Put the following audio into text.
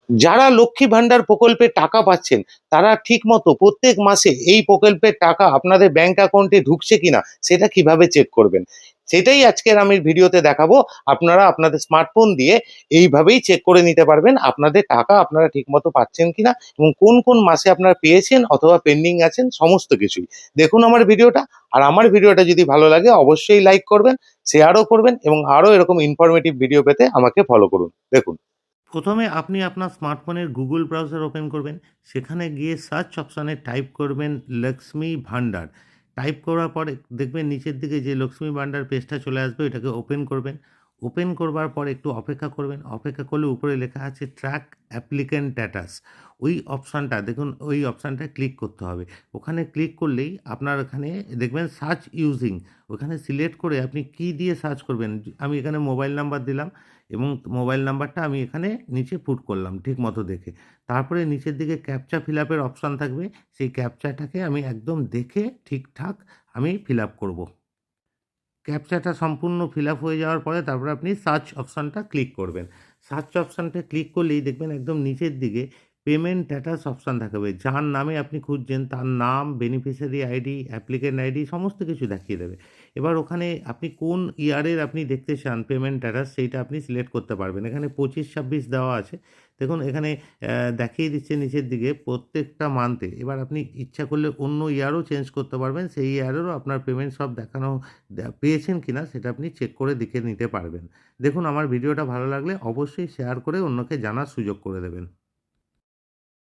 যারা লক্ষ্মী ভান্ডার প্রকল্পে টাকা পাচ্ছেন, তারা ঠিকমতো প্রত্যেক মাসে এই প্রকল্পের টাকা আপনাদের ব্যাংক অ্যাকাউন্টে ঢুকছে কিনা সেটা কিভাবে চেক করবেন? সেটাই আজকের আমি ভিডিওতে দেখাবো। আপনারা আপনাদের স্মার্টফোন দিয়ে এইভাবেই চেক করে নিতে পারবেন আপনাদের টাকা আপনারা ঠিকমতো পাচ্ছেন কিনা এবং কোন, কোন মাসে আপনারা পেয়েছেন অথবা পেন্ডিং আছেন সমস্ত কিছুই। দেখুন আমার ভিডিওটা। আর আমার ভিডিওটা যদি ভালো লাগে অবশ্যই লাইক করবেন, শেয়ারও করবেন এবং আরো এরকম ইনফরমেটিভ ভিডিও পেতে আমাকে ফলো করুন। দেখুন। প্রথমে আপনি আপনার স্মার্টফোনের গুগল ব্রাউজার ওপেন করবেন। সেখানে গিয়ে সার্চ অপশানে টাইপ করবেন লক্ষ্মী ভান্ডার। টাইপ করার পরে দেখবেন নিচের দিকে যে লক্ষ্মী ভান্ডার পেজটা চলে আসবে, এটাকে ওপেন করবেন। ওপেন করবার পর একটু অপেক্ষা করবেন। অপেক্ষা করলে উপরে লেখা আছে ট্র্যাক অ্যাপ্লিক্যান্ট স্ট্যাটাস। ওই অপশানটা দেখুন, ওই অপশানটায় ক্লিক করতে হবে। ওখানে ক্লিক করলেই আপনার ওখানে দেখবেন সার্চ ইউজিং, ওখানে সিলেক্ট করে আপনি কী দিয়ে সার্চ করবেন। আমি এখানে মোবাইল নাম্বার দিলাম এবং মোবাইল নাম্বারটা আমি এখানে নিচে পুট করলাম ঠিক মতো দেখে। তারপরে নিচের দিকে ক্যাপচা ফিল আপের অপশান থাকবে, সেই ক্যাপচাটাকে আমি একদম দেখে ঠিকঠাক আমি ফিল আপ করবো। ক্যাপচাটা সম্পূর্ণ ফিল আপ হয়ে যাওয়ার পরে তারপরে আপনি সার্চ অপশানটা ক্লিক করবেন। সার্চ অপশানটা ক্লিক করলেই দেখবেন একদম নিচের দিকে পেমেন্ট স্ট্যাটাস অপশান থাকবে। যার নামে আপনি খুঁজছেন তার নাম, বেনিফিশিয়ারি আইডি, অ্যাপ্লিক্যান্ট আইডি সমস্ত কিছু দেখিয়ে দেবে। এবার ওখানে আপনি কোন ইয়ারের আপনি দেখতে চান পেমেন্ট স্ট্যাটাস সেইটা আপনি সিলেক্ট করতে পারবেন। এখানে 25-26 দেওয়া আছে। দেখুন এখানে দেখিয়ে দিচ্ছে নিচের দিকে প্রত্যেকটা মান্থে। এবার আপনি ইচ্ছা করলে অন্য ইয়ারও চেঞ্জ করতে পারবেন। সেই ইয়ারেরও আপনার পেমেন্ট সব দেখানো পেয়েছেন কিনা সেটা আপনি চেক করে দেখে নিতে পারবেন। দেখুন আমার ভিডিওটা ভালো লাগলে অবশ্যই শেয়ার করে অন্যকে জানার সুযোগ করে দেবেন।